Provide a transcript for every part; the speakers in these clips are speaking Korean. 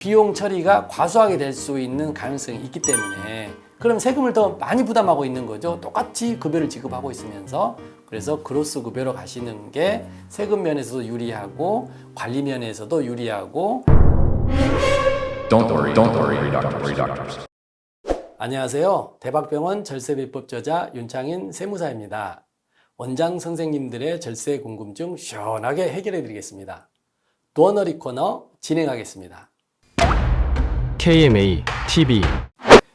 비용 처리가 과소하게 될 수 있는 가능성이 있기 때문에 그럼 세금을 더 많이 부담하고 있는 거죠. 똑같이 급여를 지급하고 있으면서. 그래서 그로스 급여로 가시는 게 세금 면에서도 유리하고 관리 면에서도 유리하고. Don't worry, doctors. 안녕하세요. 대박병원 절세비법 저자 윤창인 세무사입니다. 원장 선생님들의 절세 궁금증 시원하게 해결해 드리겠습니다. 도어너리 코너 진행하겠습니다. KMA TV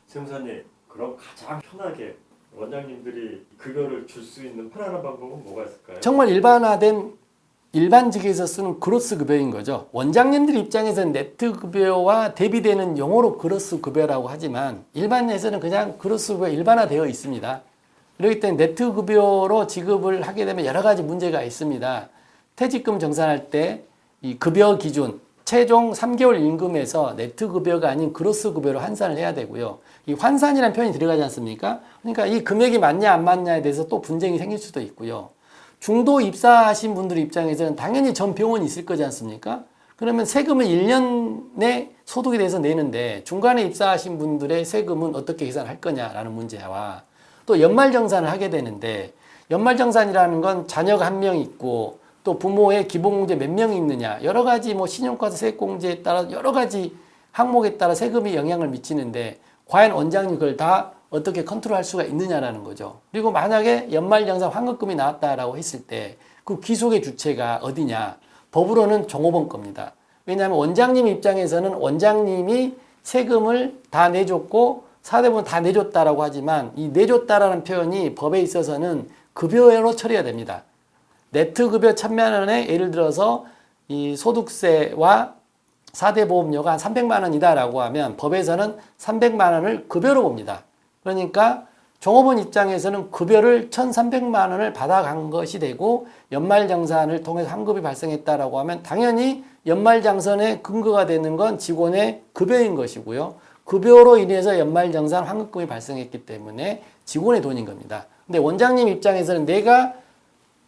세무사님, 그럼 가장 편하게 원장님들이 급여를 줄 수 있는 편안한 방법은 뭐가 있을까요? 정말 일반화된 일반직에서 쓰는 그로스 급여인 거죠. 원장님들 입장에서는 네트 급여와 대비되는 용어로 그로스 급여라고 하지만 일반에서는 그냥 그로스 급여 일반화되어 있습니다. 그렇기 때문에 네트 급여로 지급을 하게 되면 여러 가지 문제가 있습니다. 퇴직금 정산할 때 이 급여 기준 최종 3개월 임금에서 네트 급여가 아닌 그로스 급여로 환산을 해야 되고요. 이 환산이라는 표현이 들어가지 않습니까? 그러니까 이 금액이 맞냐 안 맞냐에 대해서 또 분쟁이 생길 수도 있고요. 중도 입사하신 분들 입장에서는 당연히 전 병원이 있을 거지 않습니까? 그러면 세금을 1년 내 소득에 대해서 내는데 중간에 입사하신 분들의 세금은 어떻게 계산할 거냐라는 문제와 또 연말정산을 하게 되는데 연말정산이라는 건 자녀가 한 명 있고 또 부모의 기본공제 몇 명이 있느냐 여러 가지 뭐 신용카드 세액공제에 따라 여러 가지 항목에 따라 세금이 영향을 미치는데 과연 원장님 그걸 다 어떻게 컨트롤할 수가 있느냐라는 거죠. 그리고 만약에 연말정산 환급금이 나왔다라고 했을 때 그 귀속의 주체가 어디냐? 법으로는 종업원 겁니다. 왜냐하면 원장님 입장에서는 원장님이 세금을 다 내줬고 사대보험 다 내줬다라고 하지만 이 내줬다라는 표현이 법에 있어서는 급여로 처리가 됩니다. 네트 급여 1,000만 원에 예를 들어서 이 소득세와 사대보험료가 한 300만 원이다라고 하면 법에서는 300만 원을 급여로 봅니다. 그러니까 종업원 입장에서는 급여를 1,300만 원을 받아간 것이 되고 연말정산을 통해서 환급이 발생했다라고 하면 당연히 연말정산의 근거가 되는 건 직원의 급여인 것이고요. 급여로 인해서 연말정산 환급금이 발생했기 때문에 직원의 돈인 겁니다. 근데 원장님 입장에서는 내가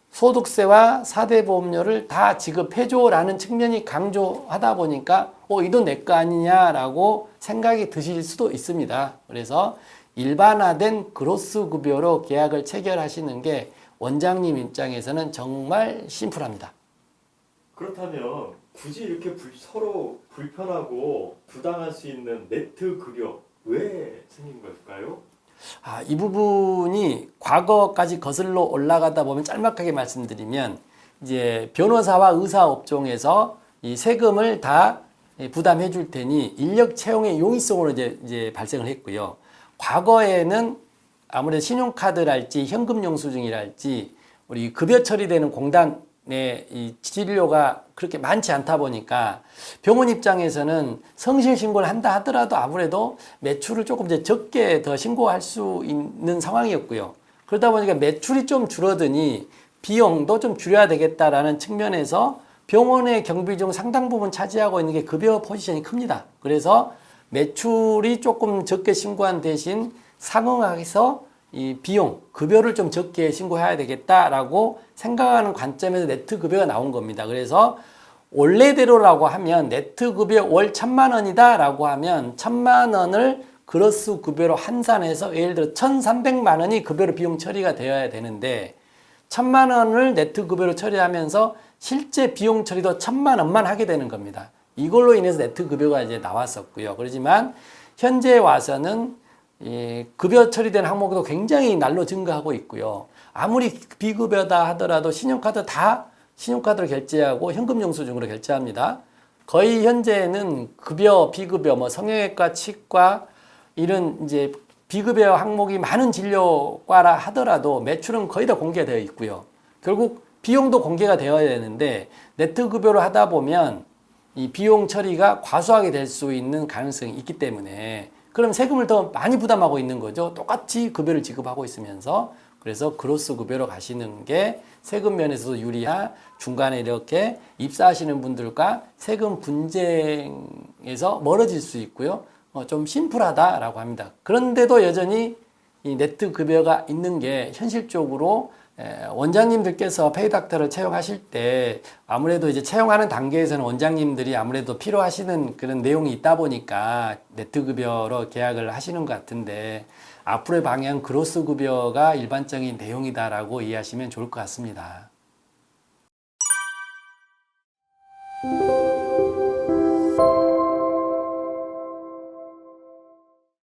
소득세와 사대보험료를 다 지급해줘라는 측면이 강조하다 보니까 이 돈 내 거 아니냐라고 생각이 드실 수도 있습니다. 그래서 일반화된 그로스 급여로 계약을 체결하시는 게 원장님 입장에서는 정말 심플합니다. 그렇다면 굳이 이렇게 서로 불편하고 부당할 수 있는 네트 급여 왜 생긴 걸까요? 이 부분이 과거까지 거슬러 올라가다 보면 짤막하게 말씀드리면 이제 변호사와 의사 업종에서 이 세금을 다 부담해 줄 테니 인력 채용의 용이성으로 이제 발생을 했고요. 과거에는 아무래도 신용카드랄지 현금영수증이랄지 우리 급여 처리되는 공단의 이 진료가 그렇게 많지 않다 보니까 병원 입장에서는 성실 신고를 한다 하더라도 아무래도 매출을 조금 이제 적게 더 신고할 수 있는 상황이었고요. 그러다 보니까 매출이 좀 줄어드니 비용도 좀 줄여야 되겠다라는 측면에서 병원의 경비 중 상당 부분 차지하고 있는 게 급여 포지션이 큽니다. 그래서 매출이 조금 적게 신고한 대신 상응해서 이 비용, 급여를 좀 적게 신고해야 되겠다라고 생각하는 관점에서 네트 급여가 나온 겁니다. 그래서 원래대로라고 하면 네트 급여 월 1,000만 원이다 라고 하면 1,000만 원을 그로스 급여로 환산해서 예를 들어 1,300만 원이 급여로 비용 처리가 되어야 되는데 1,000만 원을 네트 급여로 처리하면서 실제 비용 처리도 1,000만 원만 하게 되는 겁니다. 이걸로 인해서 네트 급여가 이제 나왔었고요. 그렇지만 현재 와서는 이 급여 처리된 항목도 굉장히 날로 증가하고 있고요. 아무리 비급여다 하더라도 신용카드로 결제하고 현금영수증으로 결제합니다. 거의 현재는 급여, 비급여, 뭐 성형외과, 치과 이런 이제 비급여 항목이 많은 진료과라 하더라도 매출은 거의 다 공개되어 있고요. 결국 비용도 공개가 되어야 되는데 네트 급여로 하다 보면 이 비용 처리가 과소하게 될 수 있는 가능성이 있기 때문에 그럼 세금을 더 많이 부담하고 있는 거죠. 똑같이 급여를 지급하고 있으면서. 그래서 그로스 급여로 가시는 게 세금 면에서도 유리한 중간에 이렇게 입사하시는 분들과 세금 분쟁에서 멀어질 수 있고요. 좀 심플하다라고 합니다. 그런데도 여전히 이 네트 급여가 있는 게 현실적으로 원장님들께서 페이닥터를 채용하실 때 아무래도 이제 채용하는 단계에서는 원장님들이 아무래도 필요하시는 그런 내용이 있다 보니까 네트 급여로 계약을 하시는 것 같은데 앞으로의 방향 그로스 급여가 일반적인 내용이다라고 이해하시면 좋을 것 같습니다.